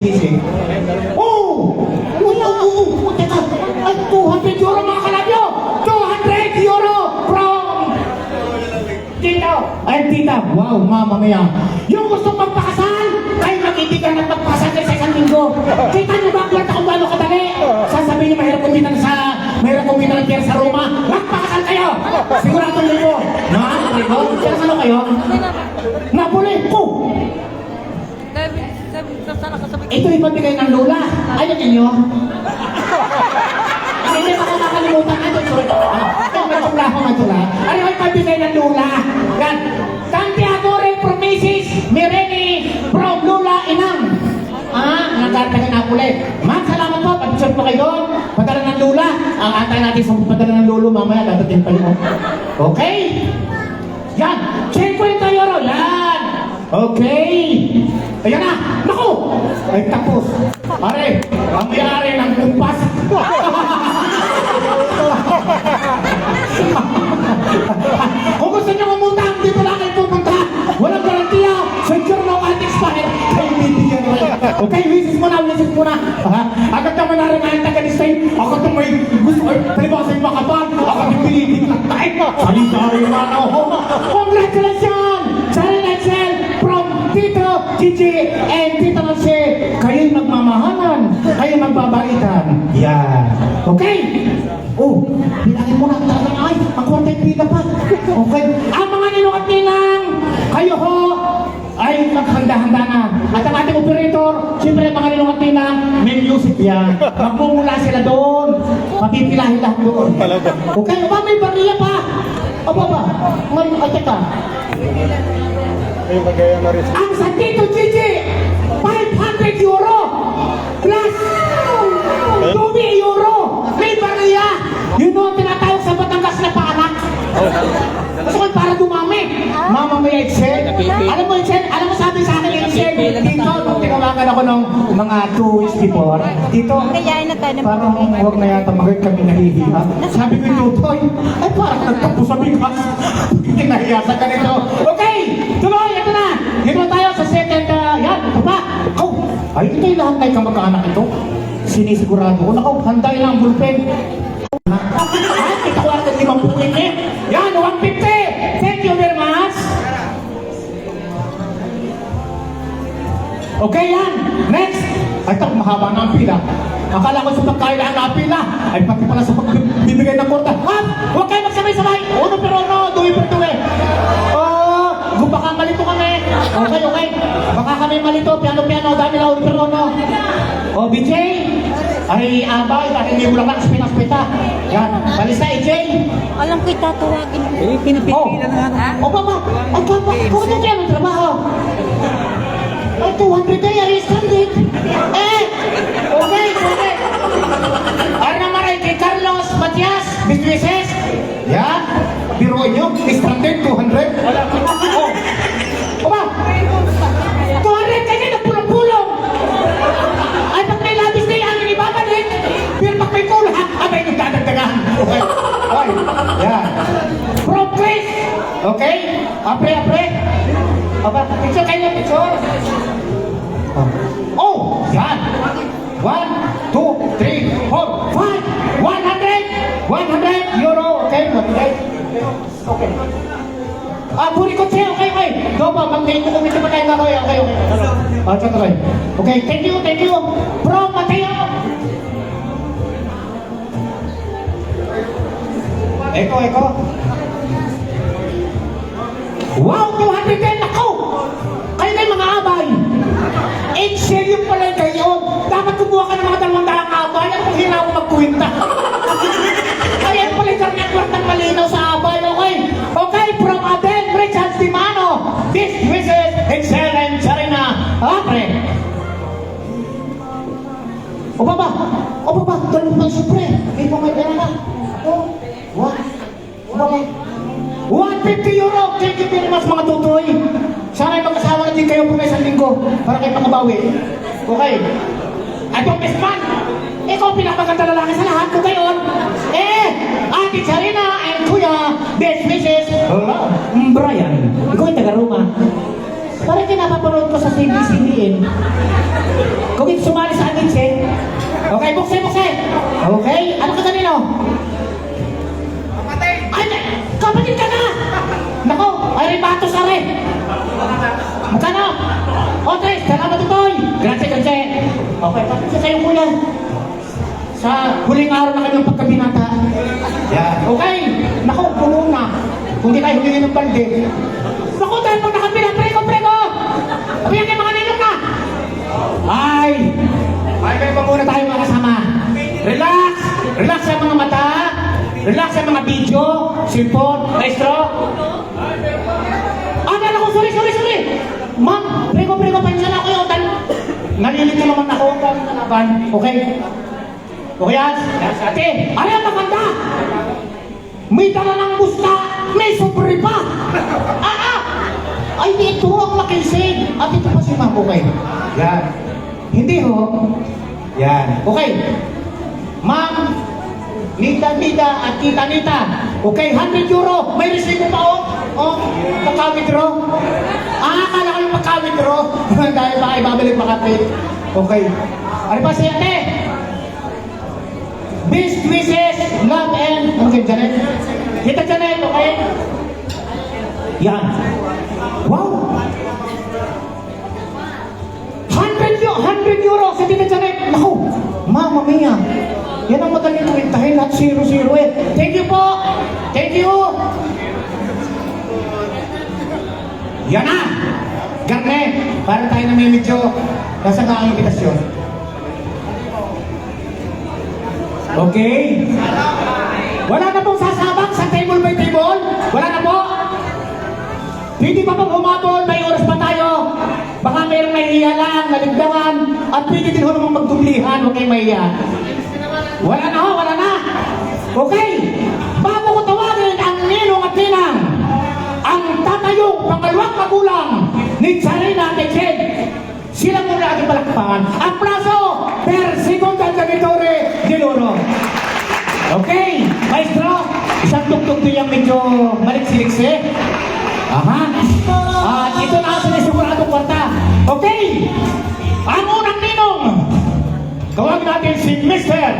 Oh! Teka! Ay, 200 euro mga kalabyo! 200 euro from Tita! Ay, Tita! Wow, mama maya! Yung gusto magpakasal, ay mag-ibigan at magpakasal kayo sa isang linggo. Kita nyo ba kung gaano kadali? Sasabihin nyo mahirap kumita ng pera sa Roma. Magpakasal kayo! Sigurado nyo. Kaya ano kayo? Napuli! Ito ipabigay ng lola. Ayaw ninyo? Hindi pa nakakalimutan. Ito, ano ipabigay ng lola? Yan. Santiago from Mrs. Mireni from Lola Inang. Nagkatagan na ulit. Ma'am, salamat po. Pag-short po kayo doon. Padala ng lola. Ang atay natin sa padala ng lolo mamaya. Dadating pa yun. Okay? Yan. 50 euro. Yan. Okay. Ayan na. Naku. Ay, tapos. Pare, ang may-ari ng kumpas. Kung gusto niyo umutang, dito lang kayo pupunta. Walang garantiya. Secure no unexpired. Kayo bibigyan rin. Okay, wisis mo na. Agad naman na rin ang taga-distain. Ako itong may gusto ko. Talibasay makapal. Ako itong pinilig lang tayo. Sali-sali na ako. Congratulations! Sari Nansel from Tito, Gigi, and Tita Nancy. Kayo'y magmamahalan. Kayo'y magbabaitan. Yan. Okay? Oh, bilangin mo na ang talagang ay. Ang kwarta'y pila pa. Okay? Ang mga ninong at ninang, kayo ho, ay maghanda-handa na. At ang ating operator, siyempre mga ninong at ninang, may music yan. Magmumula sila doon. Mapipilahin lahat doon. Okay? Aba, may bariya pa. Aba ba? Ngayon, ay teka. Ang sa Tito Gigi, 500 euro plus 2 euro. May bariya. Yun o, tinatawag sa Batangas na paanak. Gusto ko para dumami. Mama may Excel. Alam mo Excel? Alam mo sabi sa akin Excel? Dito, nung tinawagan ako ng mga 2 weeks before, dito, parang huwag na yata magay kami nahihiya. Sabi ko yung Tutoy, ay parang nagtapos sa bigas. Kinahiya sa ganito. Okay, tuloy, ito na. Dito tayo sa second, yan, ito pa. Ay, ito yung lahat na ikamag-anak ito. Sinisigurado ko, handa lang ang bullpen. Ay, ito ko agad 50 eh. Yan, 150. Thank you very much. Okay, yan. Next. Ay, ito, mahaba na ang pila. Akala ko sa pagkailangan na ang pila. Ay, pati pala sa pagbibigay ng kurta. Huwag kayo magsabay-sabay. Uno pero uno, duwi per duwi. Baka malito kami. Okay. Baka kami malito. Piano-piano. Dami lang uno pero uno. BJ. Ay, abay. Dahil hindi mo lang spinas-pita. Yan. Balis na, EJ. Alam ko itatawagin. Pinapipila na nga. Papa. Ay, papa. Kung ano dyan ang trabaho? Ay, 200 ay arrested. Okay. Ay naman ay kay Carlos Matias, businesses. Yan. Biruin nyo, stranded 200. Wala ko. Opa. 200 kasi nagpulong-pulong. Ay, pag may labis na yung hangin ibabalik. Pero pag may kulang, abay nung dadagdagan. Okay. Yan. Progress. Okay. Apre. Opa, picture kayo, picture. Oh, yan. 1, 2, 3, 4, 5. 100 euro. Okay. Puri ko siya. Okay. Dopa, mag-thank you kung ito pa tayo na kayo. Okay. Okay, thank you. Bro, Mateo. Eko. Wow, 210 ako. Kayo na yung mga abay. Excel yung pala kayo. Dapat kumuha ka ng mga 200 abay. Ano kung hina ako magkwinta? Kaya pala yung kwartang malinaw sa abay. Okay, from Abel Richard Dimano. This is Excel and Sarina. Pre. O baba. Ganun pa supre. Hindi mo may pera na. What? 150 euro. Thank you very much mga tutoy. Sana'y mag-asawa na din kayo po na isang linggo para kayo makabawi. Okay. At yung best man, ikaw pinapaganda lalaki sa lahat ko gayon. Ate Sarina and Kuya, best wishes, Brian. Ikaw ay taga-Roma. Parang kinapapanood ko sa CBCBN. Kung ito sumali sa atin, Sen. Okay, bukse. Okay, ano ka kanino? Ay, kapatid ka na! Nako, ay ribatos ka rin. Magkano? Okay, salamat itoy. Grazie. Okay, pati kayo kuya. Sa huling araw na kanyang pagkabinata. Yan. Okay, nako, puno na. Kung di tayo humingi ng balde. Naku, dahil pag nakapila, prego! Abihan kayo mga nilong na! Ay, kayo pa muna tayo mga kasama. Relax sa mga mata. Relax sa mga video, cellphone, maestro. Nala ko, sorry. Ma'am, prego, pansya na ako yun. Nalilito naman ako. Okay? Okay, ate. Ay, ang maganda! May dala ng busta, may sobre pa! Ay, dito ang makisig. At ito pa si Ma'am, okay? Yan. Hindi ho. Yan. Okay. Ma'am, Nita at Tita Nita. Okay, 100 euro. May resibo pa ho. Pagka-withdraw. Akala ko yung pagka-withdraw. Dahil baka ibabalik makapit. Okay. Ano pa si ate? Best wishes, love and... Ano kayo, Janet? Tita Janet, okay? Yan. Wow! 100 euro sa Tita Janet. Naku, Mama Mia. Yan ang magaling kuwintahin. Lahat 0-0 eh. Thank you po. Thank you. Yan na. Garne, para tayo na may medyo nasa nga ang invitasyon. Okay. Wala na pong sasabak sa table by table? Wala na po? Pwede pa pong humabol? May oras pa tayo? Baka mayroong mahihiya lang, naligdangan, at pwede din ho namang magdublihan, huwag kayong mahihiya. Wala na. Okay. Bago ko tawagin ang ninong at ninang, ang tatayong pangalawang magulang ni Charina Teched, sila muna ating palakpakan. Aplauso per segunda janitore de Loro. Okay, maestro, isang tugtog din yung medyo maliksilikse. Aha. At ito na ang sinisiguradong kwarta. Okay, ang unang ninong, tawag natin si Mr.